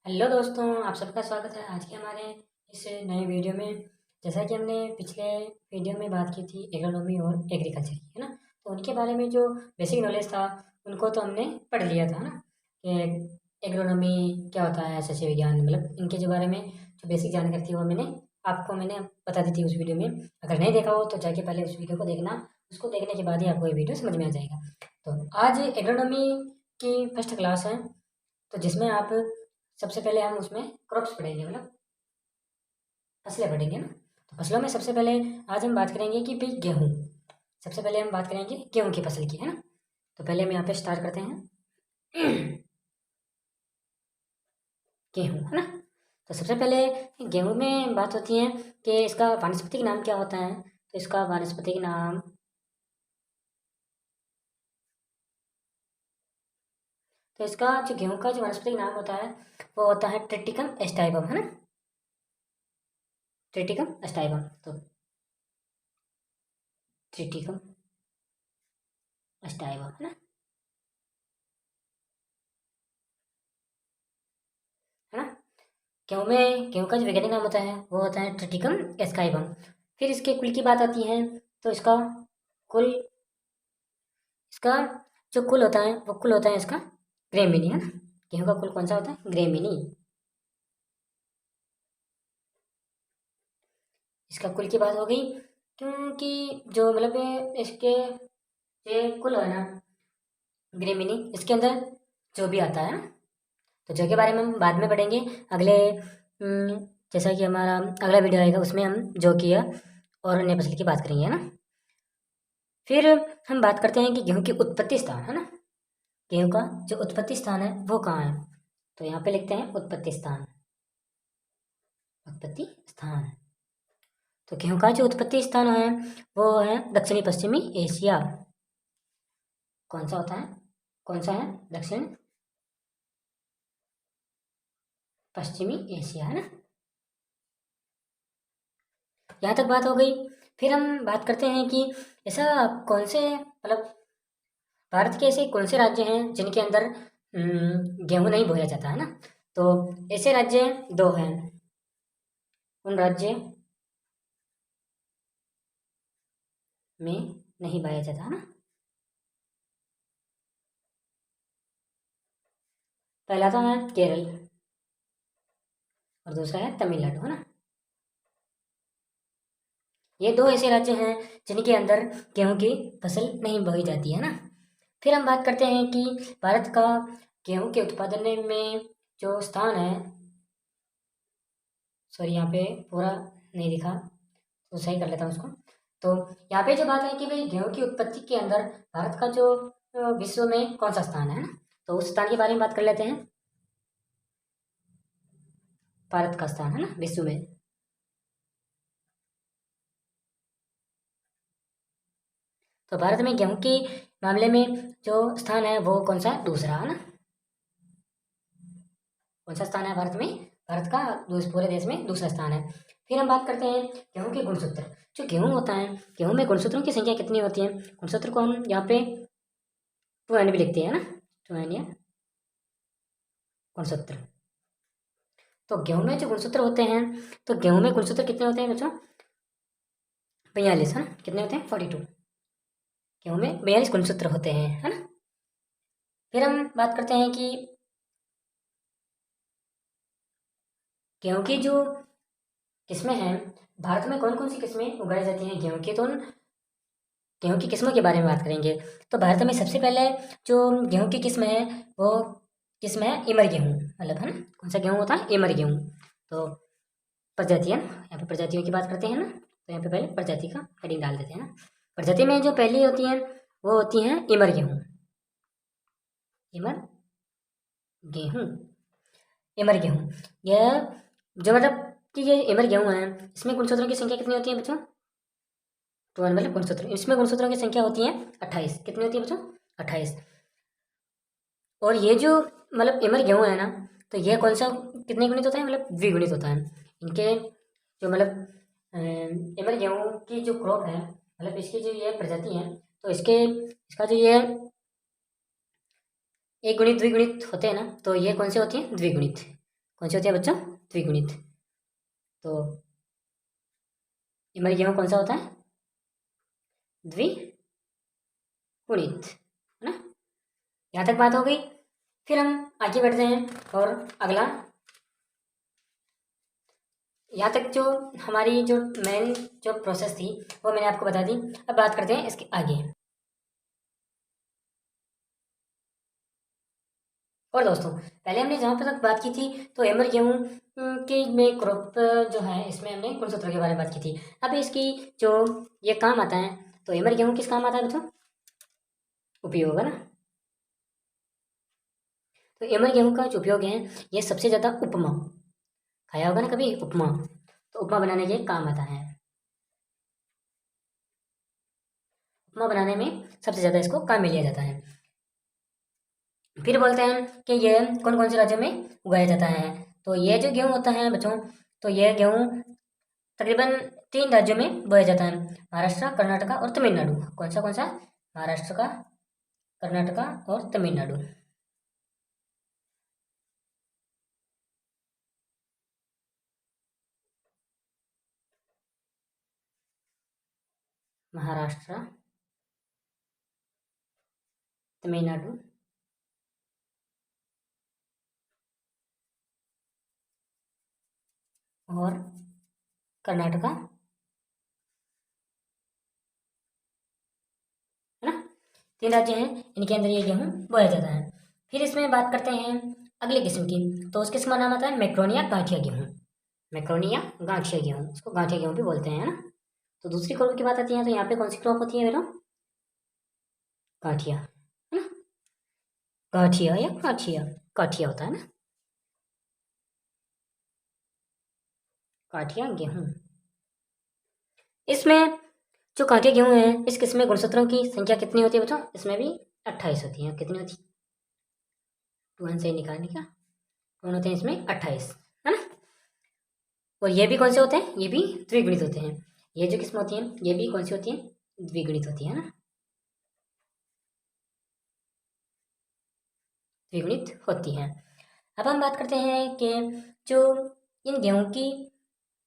Hello दोस्तों, आप सबका स्वागत है आज के हमारे इस नए वीडियो में। जैसा कि हमने पिछले वीडियो में बात की थी एग्रोनॉमी और एग्रीकल्चर की, है ना। तो उनके बारे में जो बेसिक नॉलेज था उनको तो हमने पढ़ लिया था, है ना। कि एग्रोनॉमी क्या होता है, सस्य विज्ञान, मतलब इनके जो बारे में जो बेसिक जानकारी थी वो मैंने बता दी थी उस वीडियो में। अगर नहीं देखा हो तो जाके पहले उस वीडियो को देखना, उसको देखने के बाद ही आपको ये वीडियो समझ में आ जाएगा। तो आज एग्रोनॉमी की फर्स्ट क्लास है, तो जिसमें आप सबसे पहले हम उसमें क्रॉप्स पढ़ेंगे, मतलब फसलें पढ़ेंगे ना। तो फसलों में सबसे पहले आज हम बात करेंगे कि भाई गेहूँ। सबसे पहले हम बात करेंगे गेहूँ की फसल की, है ना। तो पहले हम यहाँ पे स्टार्ट करते हैं गेहूँ, है ना। तो सबसे पहले गेहूँ में बात होती है कि इसका वानस्पतिक नाम क्या होता है। तो इसका वानस्पतिक नाम, तो इसका जो गेहूँ का जो वानस्पतिक नाम होता है वो होता है ट्रिटिकम एस्टाइबम, है ना। ट्रिटिकम एस्टाइबम, तो ट्रिटिकम एस्टाइबम, है ना, है ना। गेहूँ का जो वैज्ञानिक नाम होता है वो होता है ट्रिटिकम एस्काइबम। फिर इसके कुल की बात आती है, तो कुल इसका जो कुल होता है वो कुल होता है इसका ग्रेमिनी, है ना। गेहूँ का कुल कौन सा होता है? ग्रेमिनी। इसका कुल की बात हो गई, क्योंकि जो मतलब इसके ये कुल है ना ग्रेमिनी, इसके अंदर जो भी आता है ना, तो जो के बारे में हम बाद में पढ़ेंगे अगले जैसा कि हमारा अगला वीडियो आएगा उसमें हम जो किया और अन्य फसल की बात करेंगे, है ना। फिर हम बात करते हैं कि गेहूं की उत्पत्ति स्थान, है ना। गेहूं का जो उत्पत्ति स्थान है वो कहाँ है। तो यहाँ पे लिखते हैं उत्पत्ति स्थान, उत्पत्ति स्थान। तो गेहूं का जो उत्पत्ति स्थान है वो है दक्षिणी पश्चिमी एशिया। कौन सा होता है, कौन सा है? दक्षिण पश्चिमी एशिया, है ना। यहाँ तक बात हो गई। फिर हम बात करते हैं कि ऐसा कौन से मतलब भारत के ऐसे कौन से राज्य हैं जिनके अंदर गेहूं नहीं बोया जाता, है ना। तो ऐसे राज्य दो हैं, उन राज्य में नहीं बोया जाता, है ना। पहला तो है केरल और दूसरा है तमिलनाडु, है ना। ये दो ऐसे राज्य हैं जिनके अंदर गेहूं की फसल नहीं बोई जाती है ना। फिर हम बात करते हैं कि भारत का गेहूं के उत्पादन में जो स्थान है, सॉरी यहाँ पे पूरा नहीं दिखा तो सही कर लेता हूँ उसको। तो यहाँ पे जो बात है कि भाई गेहूं की उत्पत्ति के अंदर भारत का जो विश्व में कौन सा स्थान है ना, तो उस स्थान के बारे में बात कर लेते हैं। भारत का स्थान, है ना, विश्व में। तो भारत में गेहूं के मामले में जो स्थान है वो कौन सा है? दूसरा, है ना। कौन सा स्थान है भारत में? भारत का पूरे देश में दूसरा स्थान है। फिर हम बात करते हैं गेहूं के गुणसूत्र। जो गेहूं होता है, गेहूं में गुणसूत्रों की संख्या कितनी होती है? गुणसूत्र को हम यहाँ पे 2n भी लिखते हैं ना, 2n या गुणसूत्र। तो गेहूं में जो गुणसूत्र होते हैं, तो गेहूं में गुणसूत्र कितने होते हैं बच्चों? 42, है ना। कितने होते हैं? 42। गेहूं में 42 गुणसूत्र होते हैं, है ना। फिर हम बात करते हैं कि गेहूं की जो किस्में हैं, भारत में कौन कौन सी किस्में उगाई जाती हैं गेहूं की, तो उन गेहूं की किस्मों के बारे में बात करेंगे। तो भारत में सबसे पहले जो गेहूं की किस्म है वो किस्म है इमर गेहूं, मतलब, है ना। कौन सा गेहूं होता है? इमर गेहूं। तो प्रजाति है ना, यहाँ पे प्रजातियों की बात करते हैं ना, तो यहाँ पे पहले प्रजाति का हेडिंग डाल देते हैं ना। प्रजाति में जो पहली होती है वो होती है इमर गेहूं। इमर गेहूं, इमर गेहूं। यह जो मतलब कि ये इमर गेहूं है, इसमें गुणसूत्रों की संख्या कितनी होती है बच्चों? 12, मतलब गुणसूत्र, इसमें गुणसूत्रों की संख्या होती है 28। कितनी होती है बच्चों? 28। और ये जो मतलब इमर गेहूं है ना, तो ये कौन सा कितने गुणित होता है? मतलब द्विगुणित होता है। इनके जो मतलब इमर गेहूं की जो क्रॉप है, मतलब इसकी जो ये प्रजाति है, तो इसका जो ये एक गुणित द्विगुणित होते हैं ना, तो ये कौन से होती हैं? द्विगुणित। कौन सी होती है बच्चों? द्विगुणित। तो ये हमारी गेहूँ कौन सा होता है? द्विगुणित, है ना। यहाँ तक बात हो गई। फिर हम आगे बढ़ते हैं और अगला, यहाँ तक जो हमारी जो मेन जो प्रोसेस थी वो मैंने आपको बता दी। अब बात करते हैं इसके आगे। और दोस्तों, पहले हमने जहाँ पर तक बात की थी तो एमर गेहूँ के में क्रॉप जो है इसमें हमने गुणसूत्र के बारे में बात की थी। अब इसकी जो ये काम आता है, तो एमर गेहूँ किस काम आता है बच्चों? उपयोग, है ना। तो एमर गेहूँ का जो उपयोग है ये सबसे ज़्यादा उपमा, खाया होगा ना कभी उपमा, तो उपमा बनाने के काम आता है। उपमा बनाने में सबसे ज़्यादा इसको काम में लिया जाता है। फिर बोलते हैं कि ये कौन कौन से राज्यों में उगाया जाता है। तो ये जो गेहूँ होता है बच्चों, तो ये गेहूँ तकरीबन 3 राज्यों में बोया जाता है, महाराष्ट्र, कर्नाटका और तमिलनाडु। कौन सा? महाराष्ट्र का, कर्नाटका और तमिलनाडु। महाराष्ट्र, तमिलनाडु और कर्नाटका, है ना। 3 राज्य हैं, इनके अंदर ये गेहूँ बोया जाता है। फिर इसमें बात करते हैं अगली किस्म की, तो उस किस्म का नाम आता है मैक्रोनिया गांठिया गेहूँ। मैक्रोनिया गांठिया गेहूँ, इसको गांठिया गेहूँ भी बोलते हैं, है ना। तो दूसरी क्रॉप की बात आती है, तो यहाँ पे कौन सी क्रॉप होती है बेटा? गांठिया, है ना। गांठिया या गांठिया, गांठिया होता है ना, गांठिया गेहूँ। इसमें जो कांटे गेहूँ हैं, इस किस्म में गुणसूत्रों की संख्या कितनी होती है बच्चों? इसमें भी 28 होती है। कितनी होती है? 2 से निकालने का, कौन होते हैं इसमें? 28, है ना। और ये भी कौन से होते हैं? ये भी द्विगुणित होते हैं। ये जो किस्म होती है ये भी कौन सी होती है? द्विगुणित होती है ना, द्विगुणित होती है। अब हम बात करते हैं कि जो इन गेहूँ की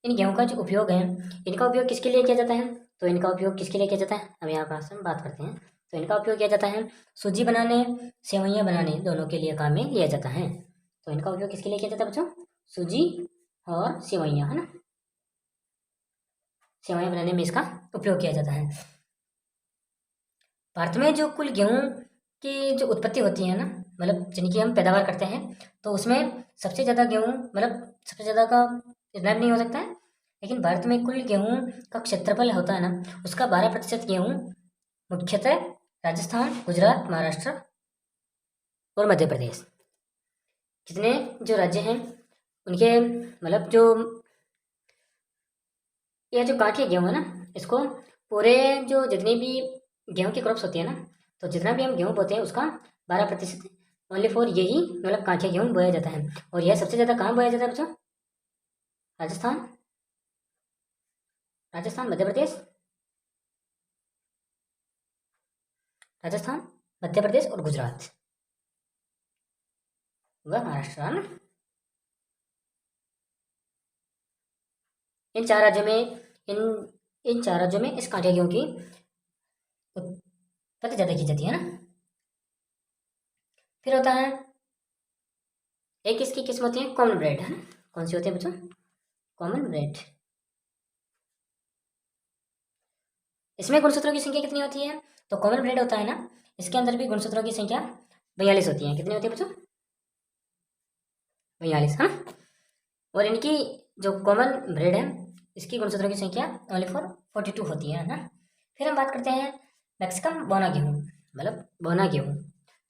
इन गेहूँ का जो उपयोग है, इनका उपयोग किसके लिए किया जाता है? तो इनका उपयोग किसके लिए किया जाता है, अब यहाँ पास हम बात करते हैं। तो इनका उपयोग किया जाता है सूजी बनाने, सेवइयाँ बनाने, दोनों के लिए काम में लिया जाता है। तो इनका उपयोग किसके लिए किया जाता है बच्चों? सूजी और सेवइयाँ, है ना। सेवइयाँ बनाने में इसका उपयोग किया जाता है। भारत में जो कुल गेहूँ की जो उत्पत्ति होती है ना, मतलब जिनकी हम पैदावार करते हैं, तो उसमें सबसे ज़्यादा गेहूँ, मतलब सबसे ज़्यादा का इतना भी नहीं हो सकता है, लेकिन भारत में कुल गेहूँ का क्षेत्रफल होता है ना, उसका 12% गेहूँ मुख्यतः राजस्थान, गुजरात, महाराष्ट्र और मध्य प्रदेश, जितने जो राज्य हैं उनके, मतलब जो ये जो काठिया गेहूँ है ना, इसको पूरे जो जितनी भी गेहूँ की क्रॉप्स होती है ना, तो जितना भी हम गेहूँ बोते हैं उसका 12% ओनली फॉर यही, मतलब काठिया गेहूँ बोया जाता है। और यह सबसे ज़्यादा कहाँ बोया जाता है बच्चों? राजस्थान, राजस्थान, मध्य प्रदेश, राजस्थान, मध्य प्रदेश और गुजरात व महाराष्ट्र, है ना। इन चार राज्यों में इन इन चार राज्यों में इस काठिया गेहूँ की उत्पत्ति ज़्यादा की जाती है ना। फिर होता है एक इसकी किस्म होती है कॉमन ब्रेड, है ना। कौन सी होती है बच्चों? Common bread. इसमें गुणसूत्रों की संख्या कितनी होती है? तो कॉमन ब्रेड होता है ना, इसके अंदर भी गुणसूत्रों की संख्या 42 होती है। कितनी होती है बच्चों? 42, है ना। और इनकी जो कॉमन ब्रेड है, इसकी गुणसूत्रों की संख्या ओनली फॉर 42 होती है ना। फिर हम बात करते हैं मैक्सिकम बोना गेहूँ, मतलब बोना गेहूँ,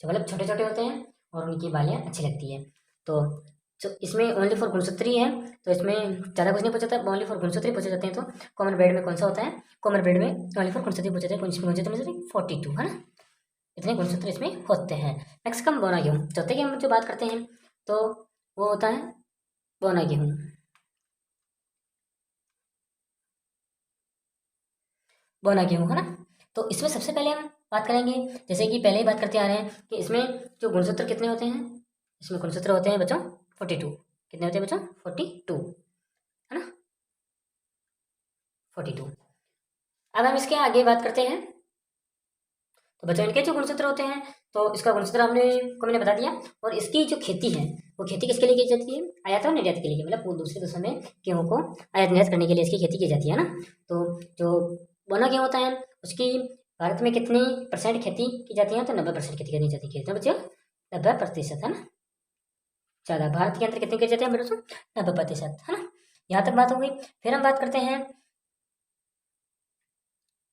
जो मतलब छोटे छोटे होते हैं और उनकी बालियाँ अच्छी लगती है। तो जो इसमें ओनली फॉर गुणसूत्री है, तो इसमें ज़्यादा कुछ नहीं पूछा जाता, ओनली फॉर गुणसूत्री पूछे जाते हैं। तो कॉमन ब्रेड में कौन सा होता है? कॉमन ब्रेड में ओनली फॉर गुणसूत्री पूछे जाते हैं, गुणसूत्री 42, है ना। इतने गुणसूत्र इसमें होते हैं। मैक्सिकम बोना गेहूँ, चौथे की हम जो बात करते हैं तो वो होता है बोना गेहूँ, बोना गेहूँ, है ना। तो इसमें सबसे पहले हम बात करेंगे, जैसे कि पहले ही बात करते आ रहे हैं कि इसमें जो गुणसूत्र कितने होते हैं, इसमें गुणसूत्र होते हैं बच्चों 42। कितने होते हैं बच्चों? 42, है ना, 42। अब हम इसके आगे बात करते हैं। तो बच्चों इनके जो गुणसूत्र होते हैं, तो इसका गुणसूत्र मैंने बता दिया। और इसकी जो खेती है, वो खेती किसके लिए की जाती है? आयात और निर्यात के लिए, मतलब वो दूसरे देशों में गेहूँ को आयात निर्यात करने के लिए इसकी खेती की जाती है ना। तो जो बोना गेहूँ होता है, उसकी भारत में कितनी % खेती की जाती है? तो 90% खेती करनी जाती है। कितना बच्चों? 90%, है ना। ज़्यादा भारत के अंदर कितने की जाते हैं बच्चों? 90%, है ना। यहाँ तक बात हो गई। फिर हम बात करते हैं,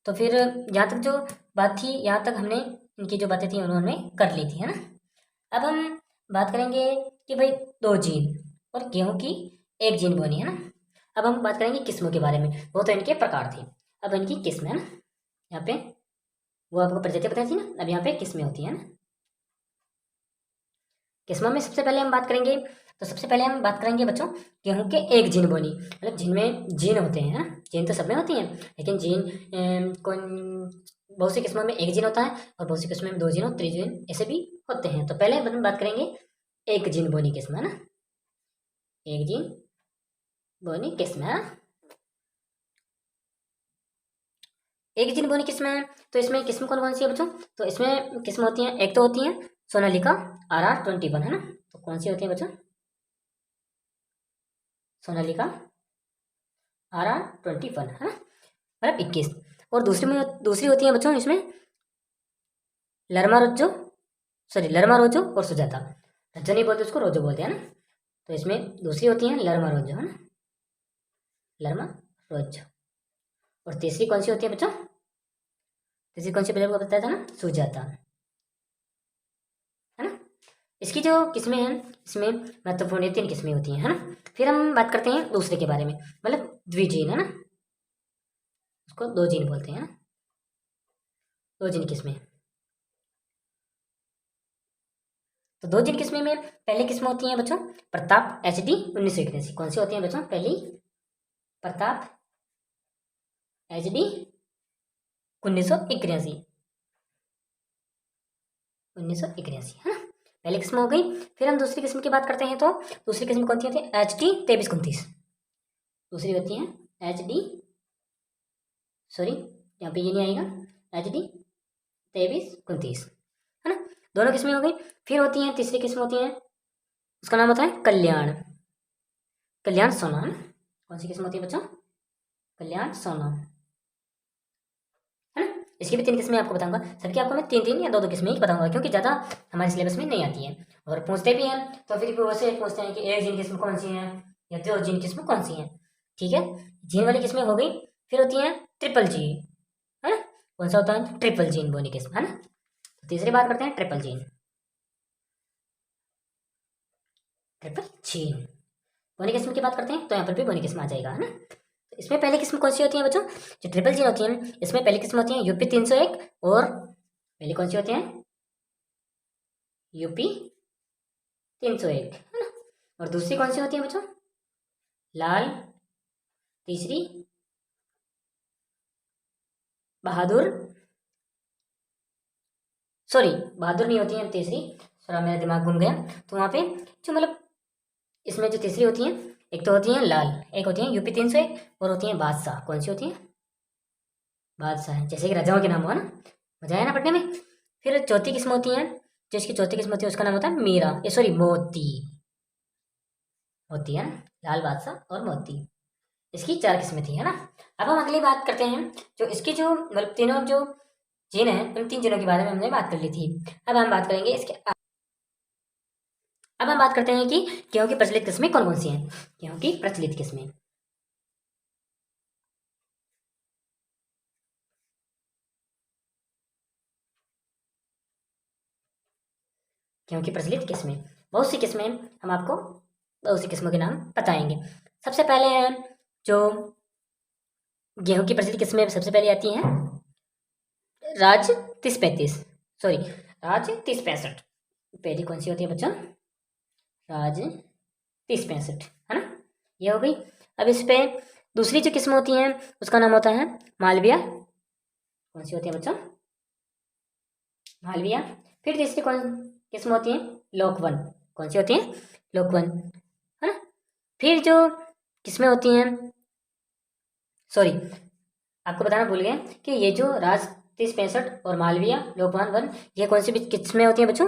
तो फिर यहाँ तक जो बात थी, यहाँ तक हमने इनकी जो बातें थी उन्होंने कर ली थी, है ना। अब हम बात करेंगे कि भाई 2 जीन और गेहूं की 1 जीन बोनी, है ना। अब हम बात करेंगे किस्मों के बारे में। वो तो इनके प्रकार थे, अब इनकी किस्म, है ना। यहाँ पे वो आपको प्रजाति बताई थी ना, अब यहाँ पे किस्में होती हैं ना। किस्मों में सबसे पहले हम बात करेंगे, तो सबसे पहले हम बात करेंगे बच्चों गेहूं के 1 जीन बोनी, मतलब जिनमें जीन होते हैं ना। जीन तो सब में होती हैं, लेकिन जीन कौन, बहुत सी किस्मों में 1 जीन होता है और बहुत सी किस्मों में 2 जीन और 3 जीन ऐसे भी होते हैं। तो पहले हम बात करेंगे 1 जीन बोनी किस्म, है ना। 1 जीन बोनी किस्म, है। 1 जीन बोनी किस्म है, तो इसमें किस्म कौन कौन सी है बच्चों? तो इसमें किस्म होती हैं, एक तो होती है सोनालिका RR21, है ना। तो कौन सी होती है बच्चों? सोनालिका RR21, है ना, मतलब 21। और दूसरी होती है बच्चों इसमें लरमा रोजो, लरमा रोजो और सुजाता। रज्जो नहीं बोलते, उसको रोजो बोलते हैं ना। तो इसमें दूसरी होती है लरमा रोजो, है ना, लरमा रोजो। और तीसरी कौन सी होती है बच्चों? तीसरी कौन सी पहले आपको बताया था ना, सुजाता, है ना। इसकी जो किस्में हैं, इसमें महत्वपूर्ण 3 किस्में होती हैं, है ना। फिर हम बात करते हैं दूसरे के बारे में, मतलब द्विजीन, है ना, उसको 2 जीन बोलते हैं, 2 जीन किस्में। तो 2 जीन किस्में में पहली किस्म होती है बच्चों प्रताप HD 1981। कौन सी होती है बच्चों? पहली प्रताप HD 1981, 1981, है ना, पहली किस्म हो गई। फिर हम दूसरी किस्म की बात करते हैं, तो दूसरी किस्म कौन सी होती है? HD 2329। दूसरी होती है HD, सॉरी यहाँ पे ये नहीं आएगा, HD 2329, है ना। दोनों किस्में हो गई। फिर होती हैं तीसरी किस्म होती है, उसका नाम होता है कल्याण, कल्याण सोना, है ना। कौन सी किस्म होती है बच्चों? कल्याण सोना, है ना। इसकी भी 3 किस्में आपको बताऊंगा। सबकी आपको मैं 3 या 2 किस्में ही बताऊंगा, क्योंकि ज़्यादा हमारे सिलेबस में नहीं आती है और पूछते भी हैं। तो फिर वैसे पूछते हैं कि 1 जीन किस्म कौन सी है या 2 जीन किस्म कौन सी है। ठीक है, जीन वाली किस्में हो गई। फिर होती है ट्रिपल जी, है ना। कौन सा होता है? ट्रिपल जीन बोनी किस्म, है ना। तो तीसरी बात करते हैं ट्रिपल जीन, ट्रिपल जीन बोनी किस्म की बात करते हैं, तो यहाँ पर भी बोनी किस्म आ जाएगा, है ना। तो इसमें पहली किस्म कौन सी होती है बच्चों? जो ट्रिपल जीन होती है, इसमें पहली किस्म होती है यूपी 301, और पहली कौन सी होती है? यूपी 301, है ना। और दूसरी कौन सी होती है बच्चों? लाल, तीसरी बहादुर, सॉरी बहादुर नहीं होती है तीसरी, थोड़ा मेरा दिमाग घूम गया। तो वहाँ पे जो मतलब इसमें जो तीसरी होती है, एक तो होती है लाल, एक होती है यूपी 301, और होती है बादशाह। कौन सी होती है? बादशाह है, जैसे कि राजाओं के नाम हुआ ना, मजा आया ना पढ़ने में। फिर चौथी किस्म होती है, जो इसकी चौथी किस्म होती है उसका नाम होता है मीरा, ये सॉरी मोती होती है ना, लाल बादशाह और मोती। इसकी 4 किस्में थी, है ना। अब हम अगली बात करते हैं, जो इसकी जो मतलब तीनों जो जीन है, उन 3 जीनों के बारे में हमने बात कर ली थी। अब हम बात करेंगे इसके, अब हम बात करते हैं कि गेहूं की प्रचलित किस्में कौन कौन सी हैं। गेहूं की प्रचलित किस्में, गेहूं की प्रचलित किस्में, बहुत सी किस्में, हम आपको बहुत सी किस्मों के नाम बताएंगे। सबसे पहले है जो गेहूं की प्रचलित किस्में, सबसे पहले आती हैं राज 3035, सॉरी राज 3065। पहली कौन सी होती है बच्चों? राज 3065, है ना, ये हो गई। अब इस पे दूसरी जो किस्म होती है उसका नाम होता है मालविया। कौन सी होती है बच्चों? मालविया। फिर तीसरी कौन किस्म होती है? लोकवन। कौन सी होती है? लोकवन, है ना। फिर जो किस्में होती हैं, सॉरी आपको बताना भूल गए कि ये जो राज 3065 और मालविया लोकवान वन, ये कौन सी किस्में होती हैं बच्चों?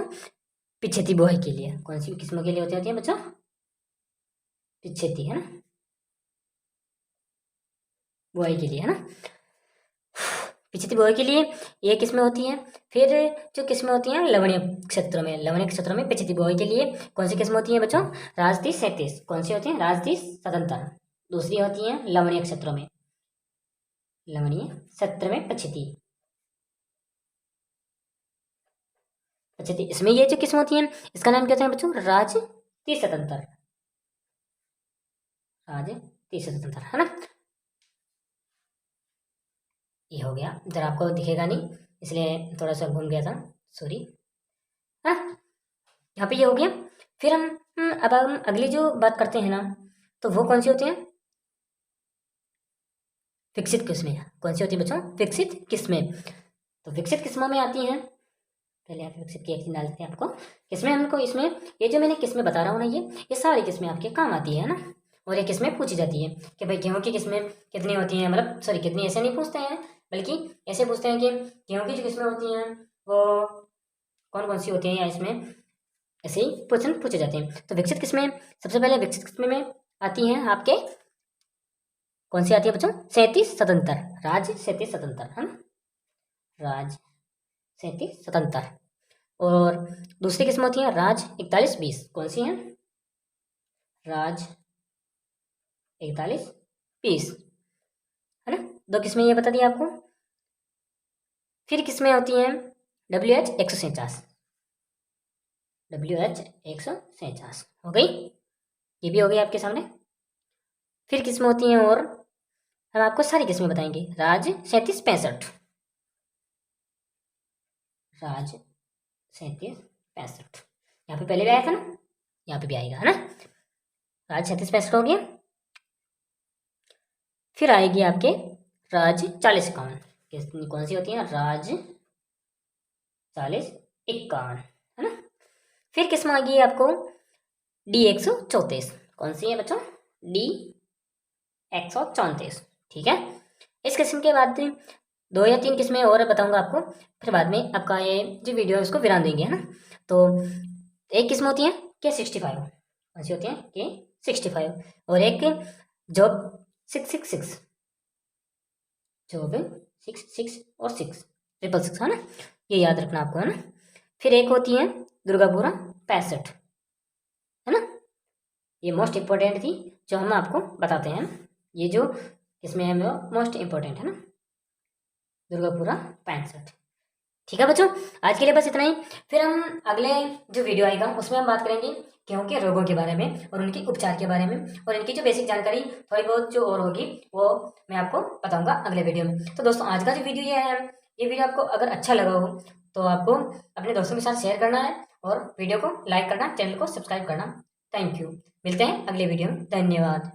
पिछेती बुआई के लिए। कौन सी किस्मों के लिए होती हैं बच्चों? पिछेती, है ना, बुआई के लिए, है ना, पिछेती बुआई के लिए ये किस्में होती हैं। फिर जो किस्में होती हैं लवणीय क्षेत्रों में, लवणीय क्षेत्रों में पिछेती बुआई के लिए कौन सी किस्में होती हैं बच्चों? राज 3037। कौन सी होती हैं? राज 3077। दूसरी होती हैं लवणीय क्षेत्रों में, लवणीय क्षेत्र में पछेती, पछेती, इसमें ये जो किस्म होती हैं इसका नाम क्या होता है बच्चों? राज 3077, राज 3077, है ना। ये हो गया, जरा आपको दिखेगा नहीं इसलिए थोड़ा सा घूम गया था, सॉरी। हाँ, यहाँ पे ये हो गया। फिर अब हम अगली जो बात करते हैं ना, तो वो कौन सी होती है? विकसित किस्में। कौन सी होती है बच्चों? विकसित किस्में। तो विकसित किस्मों में आती हैं, पहले आप विकसित की एक डाल देते हैं आपको किस्में हमको। इसमें ये जो मैंने किस्में बता रहा हूँ ना, ये सारी किस्में आपके काम आती है ना। और ये किस्में पूछी जाती है कि भाई गेहूं की किस्में कितनी होती हैं, मतलब सॉरी कितनी, ऐसे नहीं पूछते हैं, बल्कि ऐसे पूछते हैं कि गेहूं की जो किस्में होती हैं वो कौन कौन सी होती हैं, या इसमें ऐसे ही क्वेश्चन पूछे जाते हैं। तो विकसित किस्में, सबसे पहले विकसित किस्में में आती हैं आपके, कौन सी आती है बच्चों? 3777, राज 3777, है ना, राज 3777। और दूसरी किस्म होती है राज 4120। कौन सी है? राज 4120, है ना। दो किस्में ये बता दी आपको। फिर किस्में होती हैं WH 147, WH 147 हो गई, ये भी हो गई आपके सामने। फिर किस्में होती हैं और हम आपको सारी किस्में बताएंगे। राज 3765, राज 3765, यहाँ पे पहले भी आया था ना, यहाँ पे भी आएगा, है ना। राज 3765 हो गया। फिर आएगी आपके राज 4051। कौन सी होती है? राज 4051, है ना। फिर किस्म आ गई आपको D134। कौन सी है बच्चों? D134, ठीक है। इस किस्म के बाद 2 या 3 किस्में और बताऊंगा आपको, फिर बाद में आपका ये जो वीडियो है उसको विराम देंगे, है ना। तो एक किस्म होती है K65। कौन सी होती है? K65। और एक जॉब 666, जॉब 66 और 666, है ना, ये याद रखना आपको, है ना। फिर एक होती है दुर्गापुरा 65, है ना, ये मोस्ट इंपॉर्टेंट थी जो हम आपको बताते हैं, ये जो इसमें है वो मोस्ट इंपॉर्टेंट है ना, दुर्गापुरा 65। ठीक है बच्चों, आज के लिए बस इतना ही। फिर हम अगले जो वीडियो आएगा उसमें हम बात करेंगे गेहूं के रोगों के बारे में और उनके उपचार के बारे में, और इनकी जो बेसिक जानकारी थोड़ी बहुत जो और होगी वो मैं आपको बताऊंगा अगले वीडियो में। तो दोस्तों आज का जो वीडियो ये है, ये वीडियो आपको अगर अच्छा लगा हो तो आपको अपने दोस्तों के साथ शेयर करना है और वीडियो को लाइक करना, चैनल को सब्सक्राइब करना। थैंक यू, मिलते हैं अगले वीडियो में, धन्यवाद।